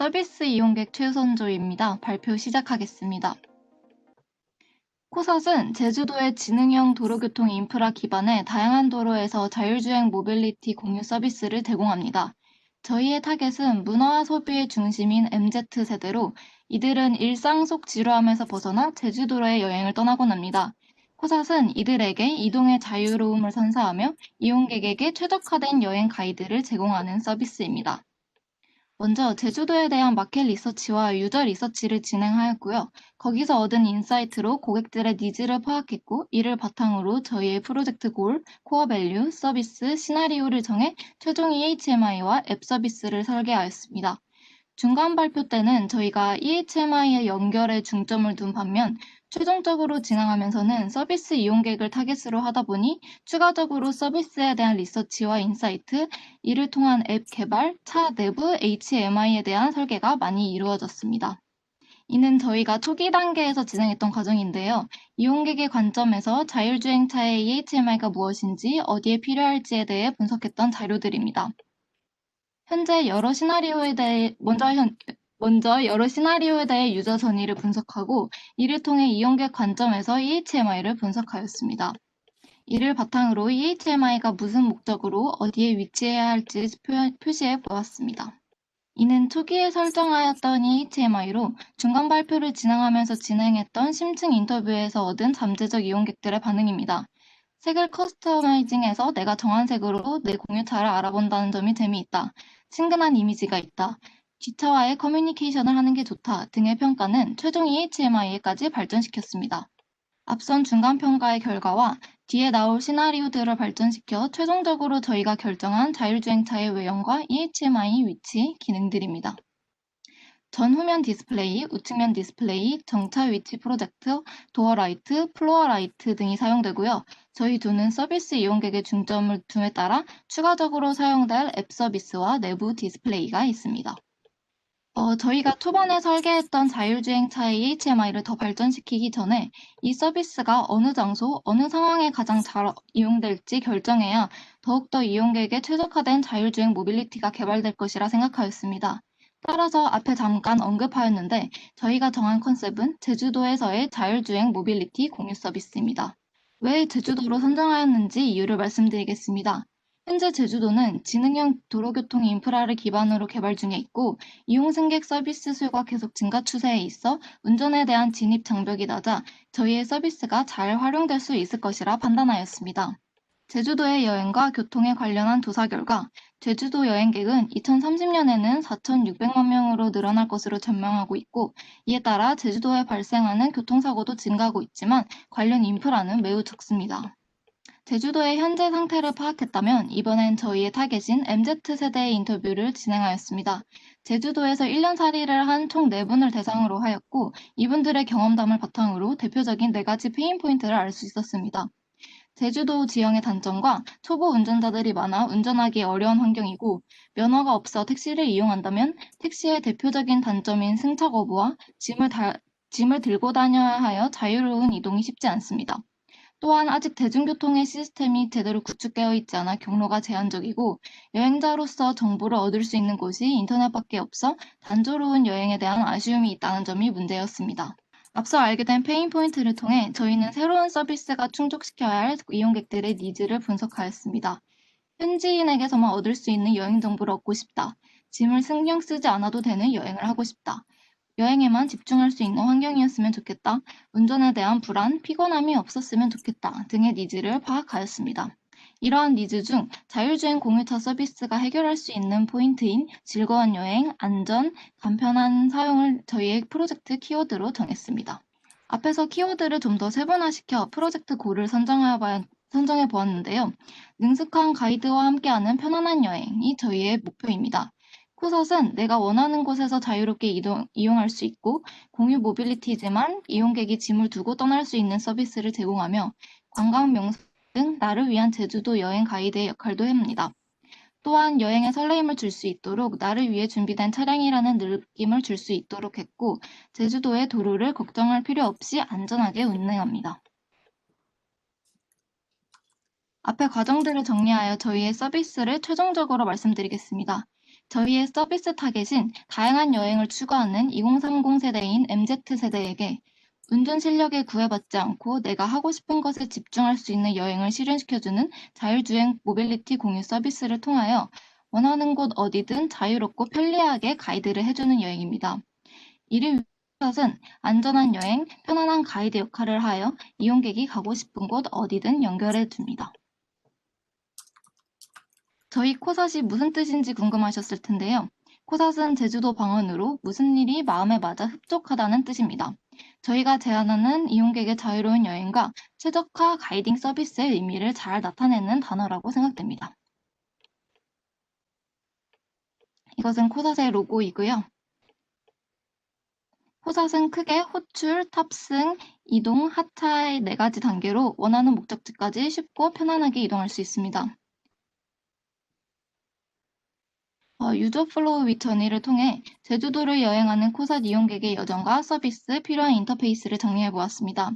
서비스 이용객 최선조입니다. 발표 시작하겠습니다. 코삿은 제주도의 지능형 도로교통 인프라 기반의 다양한 도로에서 자율주행 모빌리티 공유 서비스를 제공합니다. 저희의 타겟은 문화와 소비의 중심인 MZ세대로 이들은 일상 속 지루함에서 벗어나 제주도로의 여행을 떠나곤 합니다. 코삿은 이들에게 이동의 자유로움을 선사하며 이용객에게 최적화된 여행 가이드를 제공하는 서비스입니다. 먼저 제주도에 대한 마켓 리서치와 유저 리서치를 진행하였고요. 거기서 얻은 인사이트로 고객들의 니즈를 파악했고, 이를 바탕으로 저희의 프로젝트 골, 코어 밸류, 서비스, 시나리오를 정해 최종 EHMI와 앱 서비스를 설계하였습니다. 중간 발표 때는 저희가 EHMI의 연결에 중점을 둔 반면 최종적으로 진행하면서는 서비스 이용객을 타겟으로 하다 보니 추가적으로 서비스에 대한 리서치와 인사이트, 이를 통한 앱 개발, 차 내부 HMI에 대한 설계가 많이 이루어졌습니다. 이는 저희가 초기 단계에서 진행했던 과정인데요. 이용객의 관점에서 자율주행차의 EHMI가 무엇인지, 어디에 필요할지에 대해 분석했던 자료들입니다. 현재 먼저 여러 시나리오에 대해 유저 전의를 분석하고 이를 통해 이용객 관점에서 EHMI를 분석하였습니다. 이를 바탕으로 EHMI가 무슨 목적으로 어디에 위치해야 할지 표시해 보았습니다. 이는 초기에 설정하였던 EHMI로 중간 발표를 진행하면서 진행했던 심층 인터뷰에서 얻은 잠재적 이용객들의 반응입니다. 색을 커스터마이징해서 내가 정한 색으로 내 공유차를 알아본다는 점이 재미있다. 친근한 이미지가 있다. 뒷차와의 커뮤니케이션을 하는 게 좋다 등의 평가는 최종 EHMI에까지 발전시켰습니다. 앞선 중간평가의 결과와 뒤에 나올 시나리오들을 발전시켜 최종적으로 저희가 결정한 자율주행차의 외형과 EHMI 위치 기능들입니다. 전후면 디스플레이, 우측면 디스플레이, 정차 위치 프로젝트, 도어 라이트, 플로어 라이트 등이 사용되고요. 저희 두는 서비스 이용객의 중점을 둠에 따라 추가적으로 사용될 앱 서비스와 내부 디스플레이가 있습니다. 저희가 초반에 설계했던 자율주행차의 EHMI를 더 발전시키기 전에 이 서비스가 어느 장소, 어느 상황에 가장 잘 이용될지 결정해야 더욱더 이용객에게 최적화된 자율주행 모빌리티가 개발될 것이라 생각하였습니다. 따라서 앞에 잠깐 언급하였는데 저희가 정한 컨셉은 제주도에서의 자율주행 모빌리티 공유 서비스입니다. 왜 제주도로 선정하였는지 이유를 말씀드리겠습니다. 현재 제주도는 지능형 도로교통 인프라를 기반으로 개발 중에 있고 이용 승객 서비스 수요가 계속 증가 추세에 있어 운전에 대한 진입 장벽이 낮아 저희의 서비스가 잘 활용될 수 있을 것이라 판단하였습니다. 제주도의 여행과 교통에 관련한 조사 결과 제주도 여행객은 2030년에는 4,600만 명으로 늘어날 것으로 전망하고 있고 이에 따라 제주도에 발생하는 교통사고도 증가하고 있지만 관련 인프라는 매우 적습니다. 제주도의 현재 상태를 파악했다면 이번엔 저희의 타겟인 MZ세대의 인터뷰를 진행하였습니다. 제주도에서 1년살이를 한 총 4분을 대상으로 하였고 이분들의 경험담을 바탕으로 대표적인 4가지 페인포인트를 알 수 있었습니다. 제주도 지형의 단점과 초보 운전자들이 많아 운전하기 어려운 환경이고 면허가 없어 택시를 이용한다면 택시의 대표적인 단점인 승차 거부와 짐을 들고 다녀야 하여 자유로운 이동이 쉽지 않습니다. 또한 아직 대중교통의 시스템이 제대로 구축되어 있지 않아 경로가 제한적이고 여행자로서 정보를 얻을 수 있는 곳이 인터넷밖에 없어 단조로운 여행에 대한 아쉬움이 있다는 점이 문제였습니다. 앞서 알게 된 페인포인트를 통해 저희는 새로운 서비스가 충족시켜야 할 이용객들의 니즈를 분석하였습니다. 현지인에게서만 얻을 수 있는 여행 정보를 얻고 싶다. 짐을 신경 쓰지 않아도 되는 여행을 하고 싶다. 여행에만 집중할 수 있는 환경이었으면 좋겠다. 운전에 대한 불안, 피곤함이 없었으면 좋겠다. 등의 니즈를 파악하였습니다. 이러한 니즈 중 자율주행 공유차 서비스가 해결할 수 있는 포인트인 즐거운 여행, 안전, 간편한 사용을 저희의 프로젝트 키워드로 정했습니다. 앞에서 키워드를 좀 더 세분화시켜 프로젝트 골을 선정해 보았는데요. 능숙한 가이드와 함께하는 편안한 여행이 저희의 목표입니다. 코삿은 내가 원하는 곳에서 자유롭게 이용할 수 있고 공유 모빌리티지만 이용객이 짐을 두고 떠날 수 있는 서비스를 제공하며 관광 명소 등 나를 위한 제주도 여행 가이드의 역할도 합니다. 또한 여행에 설레임을 줄 수 있도록 나를 위해 준비된 차량이라는 느낌을 줄 수 있도록 했고 제주도의 도로를 걱정할 필요 없이 안전하게 운행합니다. 앞의 과정들을 정리하여 저희의 서비스를 최종적으로 말씀드리겠습니다. 저희의 서비스 타겟인 다양한 여행을 추구하는 2030 세대인 MZ세대에게 운전 실력에 구애받지 않고 내가 하고 싶은 것에 집중할 수 있는 여행을 실현시켜주는 자율주행 모빌리티 공유 서비스를 통하여 원하는 곳 어디든 자유롭고 편리하게 가이드를 해주는 여행입니다. 이를 위한 안전한 여행, 편안한 가이드 역할을 하여 이용객이 가고 싶은 곳 어디든 연결해 줍니다. 저희 코삿이 무슨 뜻인지 궁금하셨을 텐데요. 코삿은 제주도 방언으로 무슨 일이 마음에 맞아 흡족하다는 뜻입니다. 저희가 제안하는 이용객의 자유로운 여행과 최적화 가이딩 서비스의 의미를 잘 나타내는 단어라고 생각됩니다. 이것은 코삿의 로고이고요. 코삿은 크게 호출, 탑승, 이동, 하차의 4가지 단계로 원하는 목적지까지 쉽고 편안하게 이동할 수 있습니다. 유저 플로우 윗 전이를 통해 제주도를 여행하는 코삿 이용객의 여정과 서비스, 필요한 인터페이스를 정리해 보았습니다.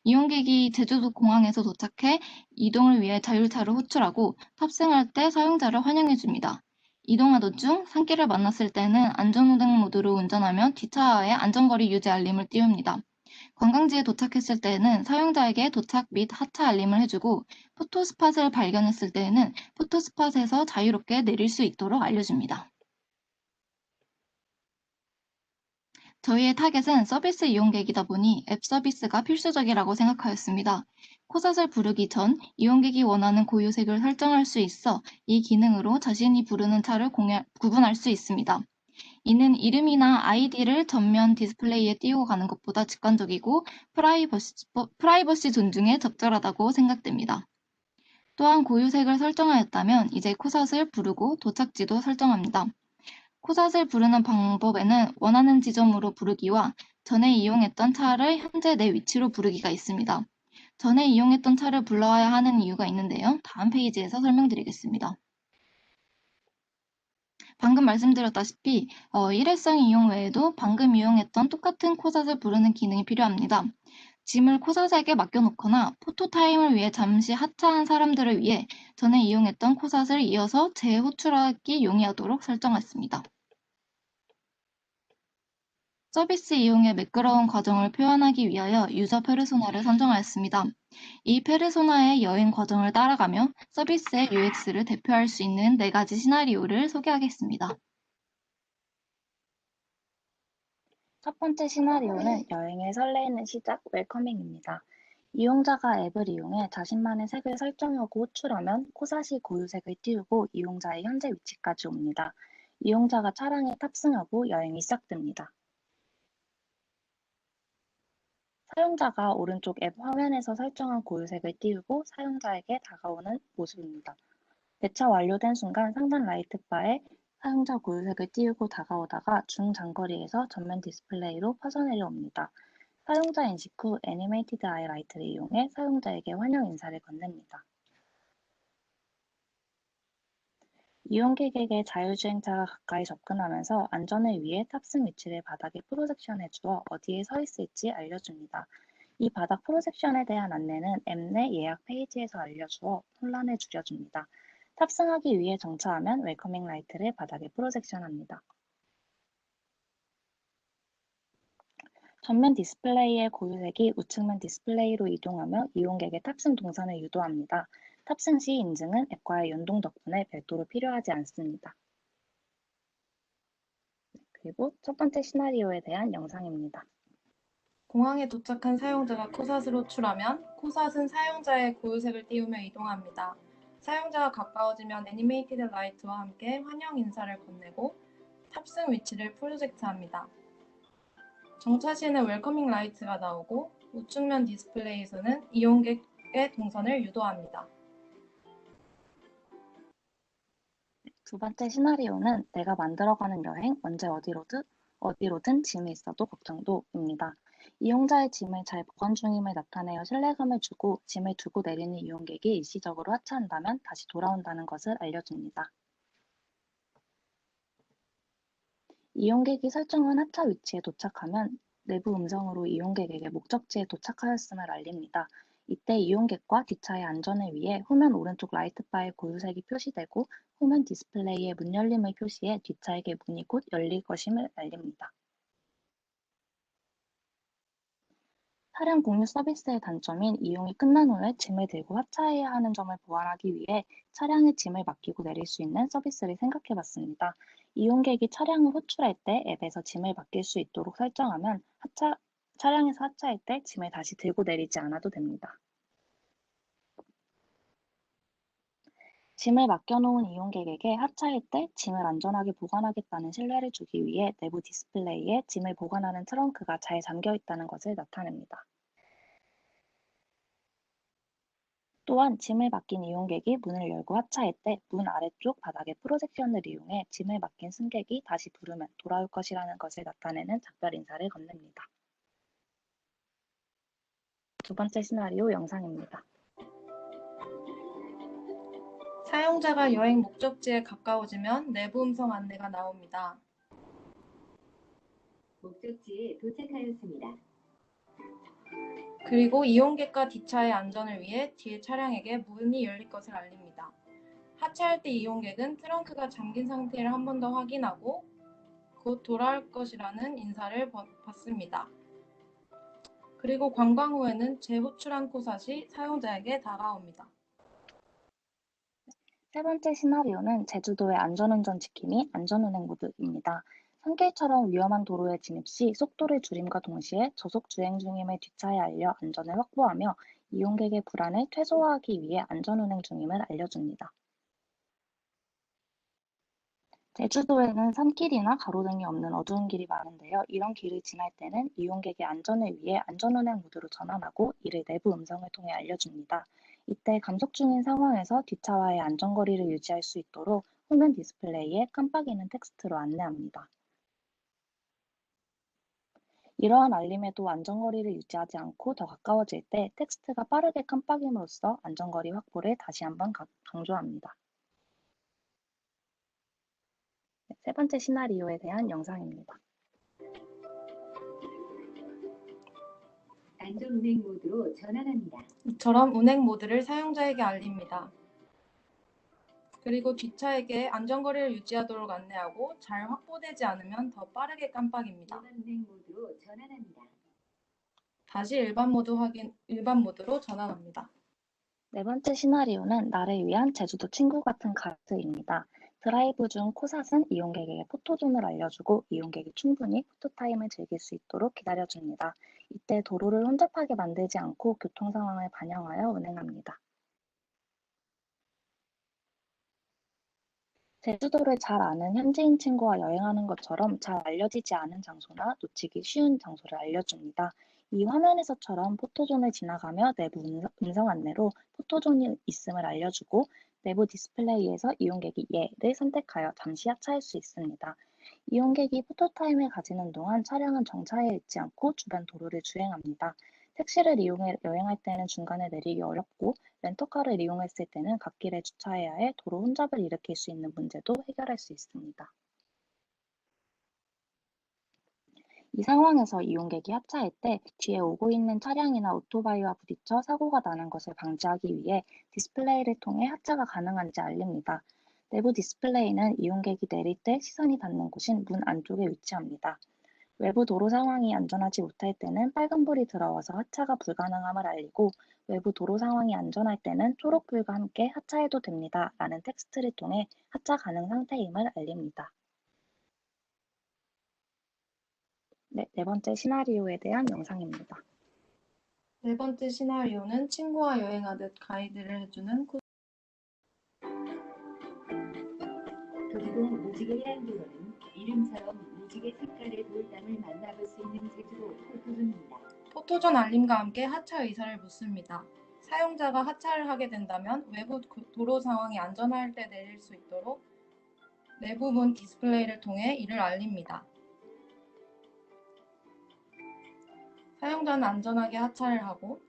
이용객이 제주도 공항에서 도착해 이동을 위해 자율차를 호출하고 탑승할 때 사용자를 환영해 줍니다. 이동하던 중 산길을 만났을 때는 안전운행 모드로 운전하며 뒷차와의 안전거리 유지 알림을 띄웁니다. 관광지에 도착했을 때에는 사용자에게 도착 및 하차 알림을 해주고 포토스팟을 발견했을 때에는 포토스팟에서 자유롭게 내릴 수 있도록 알려줍니다. 저희의 타겟은 서비스 이용객이다 보니 앱 서비스가 필수적이라고 생각하였습니다. 코삿을 부르기 전 이용객이 원하는 고유색을 설정할 수 있어 이 기능으로 자신이 부르는 차를 구분할 수 있습니다. 이는 이름이나 아이디를 전면 디스플레이에 띄우고 가는 것보다 직관적이고 프라이버시 존중에 적절하다고 생각됩니다. 또한 고유색을 설정하였다면 이제 코삿을 부르고 도착지도 설정합니다. 코삿을 부르는 방법에는 원하는 지점으로 부르기와 전에 이용했던 차를 현재 내 위치로 부르기가 있습니다. 전에 이용했던 차를 불러와야 하는 이유가 있는데요. 다음 페이지에서 설명드리겠습니다. 방금 말씀드렸다시피 일회성 이용 외에도 방금 이용했던 똑같은 코삿을 부르는 기능이 필요합니다. 짐을 코삿에게 맡겨놓거나 포토타임을 위해 잠시 하차한 사람들을 위해 전에 이용했던 코삿을 이어서 재호출하기 용이하도록 설정했습니다. 서비스 이용의 매끄러운 과정을 표현하기 위하여 유저 페르소나를 선정하였습니다. 이 페르소나의 여행 과정을 따라가며 서비스의 UX를 대표할 수 있는 4가지 시나리오를 소개하겠습니다. 첫 번째 시나리오는 여행의 설레이는 시작, 웰커밍입니다. 이용자가 앱을 이용해 자신만의 색을 설정하고 호출하면 코삿이 고유색을 띄우고 이용자의 현재 위치까지 옵니다. 이용자가 차량에 탑승하고 여행이 시작됩니다. 사용자가 오른쪽 앱 화면에서 설정한 고유색을 띄우고 사용자에게 다가오는 모습입니다. 배차 완료된 순간 상단 라이트 바에 사용자 고유색을 띄우고 다가오다가 중장거리에서 전면 디스플레이로 퍼져내려옵니다. 사용자 인식 후 애니메이티드 아이 라이트를 이용해 사용자에게 환영 인사를 건넵니다. 이용객에게 자율주행차가 가까이 접근하면서 안전을 위해 탑승 위치를 바닥에 프로젝션해 주어 어디에 서 있을지 알려줍니다. 이 바닥 프로젝션에 대한 안내는 앱 내 예약 페이지에서 알려주어 혼란을 줄여줍니다. 탑승하기 위해 정차하면 웰커밍 라이트를 바닥에 프로젝션합니다. 전면 디스플레이의 고유색이 우측면 디스플레이로 이동하며 이용객의 탑승 동선을 유도합니다. 탑승 시 인증은 앱과의 연동 덕분에 별도로 필요하지 않습니다. 그리고 첫 번째 시나리오에 대한 영상입니다. 공항에 도착한 사용자가 코삿을 호출하면 코삿은 사용자의 고유색을 띄우며 이동합니다. 사용자가 가까워지면 애니메이티드 라이트와 함께 환영 인사를 건네고 탑승 위치를 프로젝트합니다. 정차 시에는 웰커밍 라이트가 나오고 우측면 디스플레이에서는 이용객의 동선을 유도합니다. 두 번째 시나리오는 내가 만들어가는 여행, 언제 어디로든 짐이 있어도 걱정도입니다. 이용자의 짐을 잘 보관 중임을 나타내어 신뢰감을 주고 짐을 두고 내리는 이용객이 일시적으로 하차한다면 다시 돌아온다는 것을 알려줍니다. 이용객이 설정한 하차 위치에 도착하면 내부 음성으로 이용객에게 목적지에 도착하였음을 알립니다. 이때 이용객과 뒷차의 안전을 위해 후면 오른쪽 라이트바의 고유색이 표시되고 후면 디스플레이의 문 열림을 표시해 뒷차에게 문이 곧 열릴 것임을 알립니다. 차량 공유 서비스의 단점인 이용이 끝난 후에 짐을 들고 하차해야 하는 점을 보완하기 위해 차량에 짐을 맡기고 내릴 수 있는 서비스를 생각해 봤습니다. 이용객이 차량을 호출할 때 앱에서 짐을 맡길 수 있도록 설정하면 차량에서 하차할 때 짐을 다시 들고 내리지 않아도 됩니다. 짐을 맡겨놓은 이용객에게 하차할 때 짐을 안전하게 보관하겠다는 신뢰를 주기 위해 내부 디스플레이에 짐을 보관하는 트렁크가 잘 잠겨 있다는 것을 나타냅니다. 또한 짐을 맡긴 이용객이 문을 열고 하차할 때 문 아래쪽 바닥에 프로젝션을 이용해 짐을 맡긴 승객이 다시 부르면 돌아올 것이라는 것을 나타내는 작별 인사를 건넵니다. 두 번째 시나리오 영상입니다. 사용자가 여행 목적지에 가까워지면 내부 음성 안내가 나옵니다. 목적지에 도착하였습니다. 그리고 이용객과 뒷차의 안전을 위해 뒤에 차량에게 문이 열릴 것을 알립니다. 하차할 때 이용객은 트렁크가 잠긴 상태를 한 번 더 확인하고 곧 돌아올 것이라는 인사를 받습니다. 그리고 관광 후에는 재호출한 코삿이 사용자에게 다가옵니다. 세 번째 시나리오는 제주도의 안전운전 지킴이 안전운행 모드입니다. 산길처럼 위험한 도로에 진입 시 속도를 줄임과 동시에 저속 주행 중임을 뒷차에 알려 안전을 확보하며 이용객의 불안을 최소화하기 위해 안전운행 중임을 알려줍니다. 제주도에는 산길이나 가로등이 없는 어두운 길이 많은데요. 이런 길을 지날 때는 이용객의 안전을 위해 안전운행 모드로 전환하고 이를 내부 음성을 통해 알려줍니다. 이때 감속 중인 상황에서 뒷차와의 안전거리를 유지할 수 있도록 후면 디스플레이에 깜빡이는 텍스트로 안내합니다. 이러한 알림에도 안전거리를 유지하지 않고 더 가까워질 때 텍스트가 빠르게 깜빡임으로써 안전거리 확보를 다시 한번 강조합니다. 세 번째 시나리오에 대한 영상입니다. 안전운행 모드로 전환합니다. 이처럼 운행 모드를 사용자에게 알립니다. 그리고 뒷차에게 안전거리를 유지하도록 안내하고 잘 확보되지 않으면 더 빠르게 깜빡입니다. 일반운행 모드로 전환합니다. 다시 일반 모드로 전환합니다. 네 번째 시나리오는 나를 위한 제주도 친구 같은 가이드입니다. 드라이브 중 코삿은 이용객에게 포토존을 알려주고 이용객이 충분히 포토타임을 즐길 수 있도록 기다려줍니다. 이때 도로를 혼잡하게 만들지 않고 교통 상황을 반영하여 운행합니다. 제주도를 잘 아는 현지인 친구와 여행하는 것처럼 잘 알려지지 않은 장소나 놓치기 쉬운 장소를 알려줍니다. 이 화면에서처럼 포토존을 지나가며 내부 음성 안내로 포토존이 있음을 알려주고 내부 디스플레이에서 이용객이 예를 선택하여 잠시 하차할 수 있습니다. 이용객이 포토타임을 가지는 동안 차량은 정차해 있지 않고 주변 도로를 주행합니다. 택시를 이용해 여행할 때는 중간에 내리기 어렵고 렌터카를 이용했을 때는 갓길에 주차해야 해 도로 혼잡을 일으킬 수 있는 문제도 해결할 수 있습니다. 이 상황에서 이용객이 하차할 때 뒤에 오고 있는 차량이나 오토바이와 부딪혀 사고가 나는 것을 방지하기 위해 디스플레이를 통해 하차가 가능한지 알립니다. 내부 디스플레이는 이용객이 내릴 때 시선이 닿는 곳인 문 안쪽에 위치합니다. 외부 도로 상황이 안전하지 못할 때는 빨간불이 들어와서 하차가 불가능함을 알리고 외부 도로 상황이 안전할 때는 초록불과 함께 하차해도 됩니다. 라는 텍스트를 통해 하차 가능 상태임을 알립니다. 네 번째 시나리오에 대한 영상입니다. 네 번째 시나리오는 친구와 여행하듯 가이드를 해주는 도지동 무지개 향기로는 이름처럼 무지개 색깔의 돌담을 만나볼 수 있는 제주도 포토존입니다. 포토존 알림과 함께 하차 의사를 묻습니다. 사용자가 하차를 하게 된다면 외부 도로 상황이 안전할 때 내릴 수 있도록 내부 문 디스플레이를 통해 이를 알립니다. 사용자는 안전하게 하차를 하고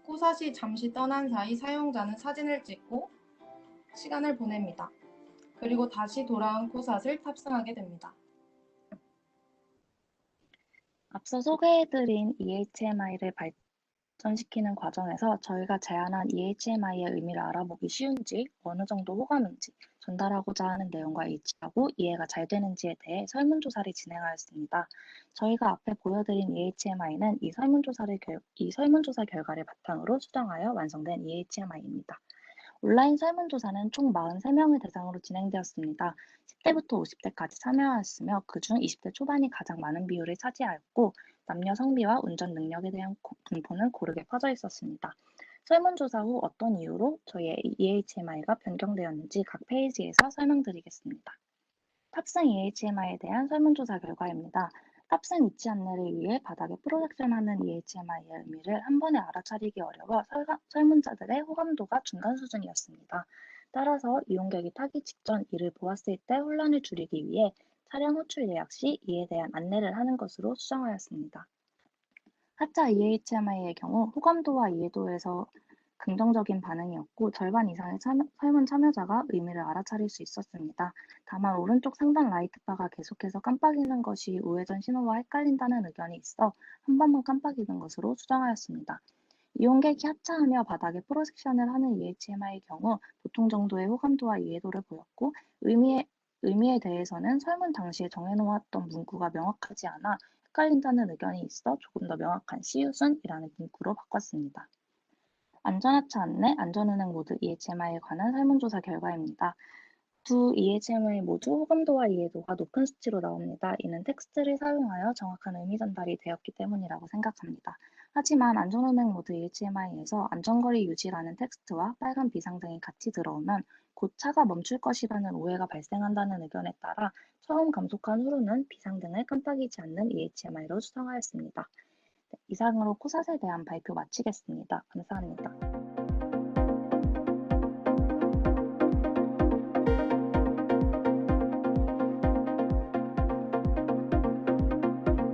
코삿이 잠시 떠난 사이 사용자는 사진을 찍고 시간을 보냅니다. 그리고 다시 돌아온 코삿을 탑승하게 됩니다. 앞서 소개해드린 EHMI를 전시키는 과정에서 저희가 제안한 EHMI의 의미를 알아보기 쉬운지, 어느 정도 호감인지, 전달하고자 하는 내용과 일치하고 이해가 잘 되는지에 대해 설문조사를 진행하였습니다. 저희가 앞에 보여드린 EHMI는 이 설문조사 결과를 바탕으로 수정하여 완성된 EHMI입니다. 온라인 설문조사는 총 43명을 대상으로 진행되었습니다. 10대부터 50대까지 참여하였으며 그중 20대 초반이 가장 많은 비율을 차지하였고 남녀 성비와 운전 능력에 대한 분포는 고르게 퍼져 있었습니다. 설문조사 후 어떤 이유로 저희의 EHMI가 변경되었는지 각 페이지에서 설명드리겠습니다. 탑승 EHMI에 대한 설문조사 결과입니다. 탑승 위치 안내를 위해 바닥에 프로젝션하는 EHMI의 의미를 한 번에 알아차리기 어려워 설문자들의 호감도가 중간 수준이었습니다. 따라서 이용객이 타기 직전 이를 보았을 때 혼란을 줄이기 위해 차량 호출 예약 시 이에 대한 안내를 하는 것으로 수정하였습니다. 하차 EHMI의 경우 호감도와 이해도에서 긍정적인 반응이었고 절반 이상의 설문 참여자가 의미를 알아차릴 수 있었습니다. 다만 오른쪽 상단 라이트바가 계속해서 깜빡이는 것이 우회전 신호와 헷갈린다는 의견이 있어 한 번만 깜빡이는 것으로 수정하였습니다. 이용객이 하차하며 바닥에 프로젝션을 하는 EHMI의 경우 보통 정도의 호감도와 이해도를 보였고 의미에 대해서는 설문 당시에 정해놓았던 문구가 명확하지 않아 헷갈린다는 의견이 있어 조금 더 명확한 시우순이라는 문구로 바꿨습니다. 안전하차 안내, 안전운행 모드 EHMI에 관한 설문조사 결과입니다. 두 EHMI 모두 호감도와 이해도가 높은 수치로 나옵니다. 이는 텍스트를 사용하여 정확한 의미 전달이 되었기 때문이라고 생각합니다. 하지만 안전운행 모드 EHMI에서 안전거리 유지라는 텍스트와 빨간 비상등이 같이 들어오면 곧 차가 멈출 것이라는 오해가 발생한다는 의견에 따라 처음 감속한 후로는 비상등을 깜빡이지 않는 EHMI로 수정하였습니다. 이상으로 코사에 대한 발표 마치겠습니다. 감사합니다.